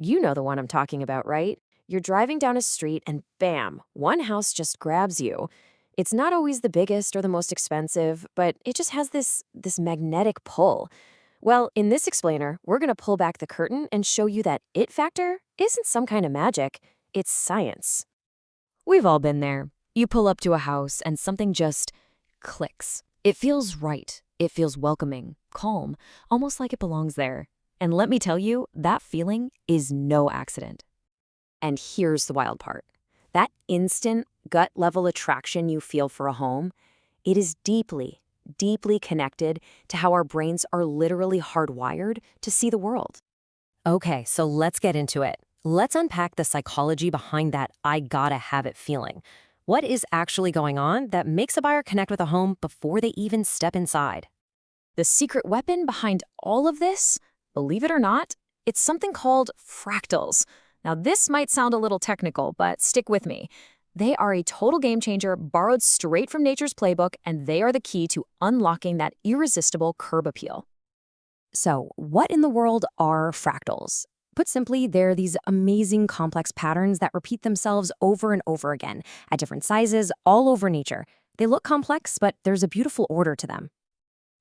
You know the one I'm talking about, right? You're driving down a street and bam, one house just grabs you. It's not always the biggest or the most expensive, but it just has this magnetic pull. Well, in this explainer, we're going to pull back the curtain and show you that it factor isn't some kind of magic, it's science. We've all been there. You pull up to a house and something just clicks. It feels right. It feels welcoming, calm, almost like it belongs there. And let me tell you, that feeling is no accident. And here's the wild part. That instant gut-level attraction you feel for a home, it is deeply, deeply connected to how our brains are literally hardwired to see the world. Okay, so let's get into it. Let's unpack the psychology behind that I gotta have it feeling. What is actually going on that makes a buyer connect with a home before they even step inside? The secret weapon behind all of this, believe it or not, it's something called fractals. Now, this might sound a little technical, but stick with me. They are a total game changer borrowed straight from nature's playbook, and they are the key to unlocking that irresistible curb appeal. So, what in the world are fractals? Put simply, they're these amazing complex patterns that repeat themselves over and over again at different sizes all over nature. They look complex, but there's a beautiful order to them.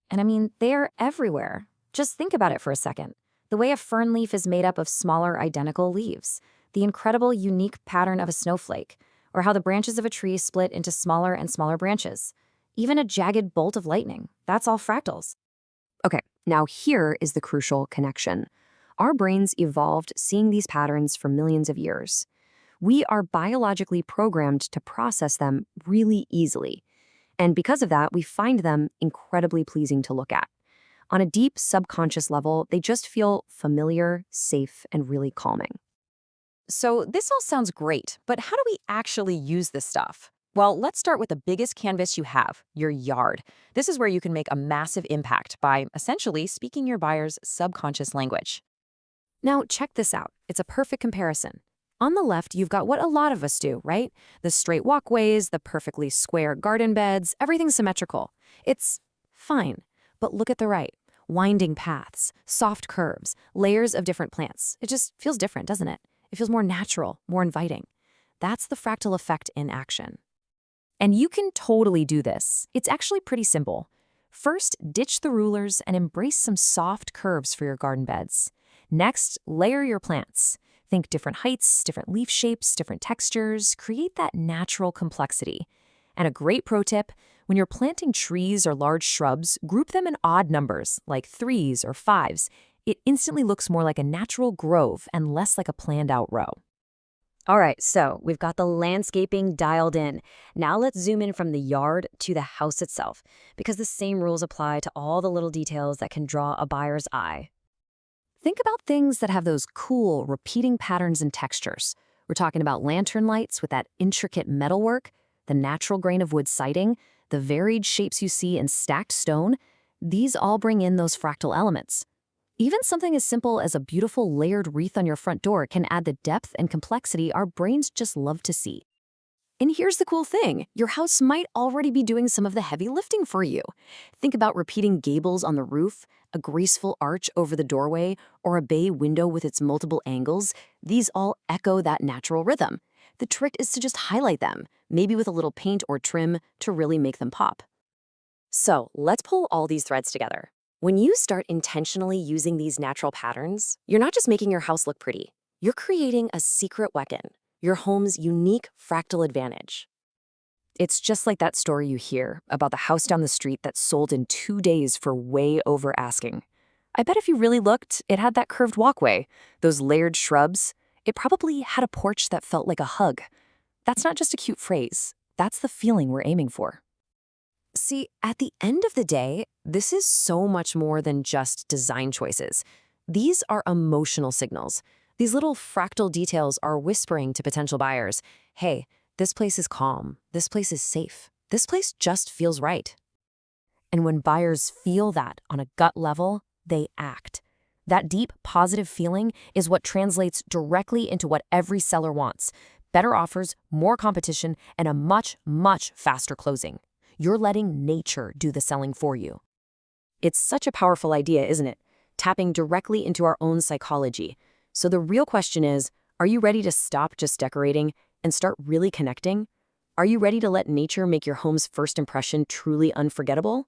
And I mean, they're everywhere. Just think about it for a second. The way a fern leaf is made up of smaller, identical leaves, the incredible, unique pattern of a snowflake, or how the branches of a tree split into smaller and smaller branches. Even a jagged bolt of lightning. That's all fractals. Okay, now here is the crucial connection. Our brains evolved seeing these patterns for millions of years. We are biologically programmed to process them really easily. And because of that, we find them incredibly pleasing to look at. On a deep subconscious level, they just feel familiar, safe, and really calming. So this all sounds great, but how do we actually use this stuff? Well, let's start with the biggest canvas you have, your yard. This is where you can make a massive impact by essentially speaking your buyer's subconscious language. Now, check this out. It's a perfect comparison. On the left, you've got what a lot of us do, right? The straight walkways, the perfectly square garden beds, everything's symmetrical. It's fine. But look at the right. Winding paths, soft curves, layers of different plants. It just feels different, doesn't it? It feels more natural, more inviting. That's the fractal effect in action. And you can totally do this. It's actually pretty simple. First, ditch the rulers and embrace some soft curves for your garden beds. Next, layer your plants. Think different heights, different leaf shapes, different textures. Create that natural complexity. And a great pro tip, when you're planting trees or large shrubs, group them in odd numbers, like 3s or 5s. It instantly looks more like a natural grove and less like a planned-out row. All right, so we've got the landscaping dialed in. Now let's zoom in from the yard to the house itself, because the same rules apply to all the little details that can draw a buyer's eye. Think about things that have those cool, repeating patterns and textures. We're talking about lantern lights with that intricate metalwork, the natural grain of wood siding, the varied shapes you see in stacked stone. These all bring in those fractal elements. Even something as simple as a beautiful layered wreath on your front door can add the depth and complexity our brains just love to see. And here's the cool thing, your house might already be doing some of the heavy lifting for you. Think about repeating gables on the roof, a graceful arch over the doorway, or a bay window with its multiple angles. These all echo that natural rhythm. The trick is to just highlight them, maybe with a little paint or trim to really make them pop. So let's pull all these threads together. When you start intentionally using these natural patterns, you're not just making your house look pretty. You're creating a secret weapon, your home's unique fractal advantage. It's just like that story you hear about the house down the street that sold in 2 days for way over asking. I bet if you really looked, it had that curved walkway, those layered shrubs. It probably had a porch that felt like a hug. That's not just a cute phrase. That's the feeling we're aiming for. See, at the end of the day, this is so much more than just design choices. These are emotional signals. These little fractal details are whispering to potential buyers, hey, this place is calm, this place is safe, this place just feels right. And when buyers feel that on a gut level, they act. That deep, positive feeling is what translates directly into what every seller wants: better offers, more competition, and a much, much faster closing. You're letting nature do the selling for you. It's such a powerful idea, isn't it? Tapping directly into our own psychology. So the real question is, are you ready to stop just decorating and start really connecting? Are you ready to let nature make your home's first impression truly unforgettable?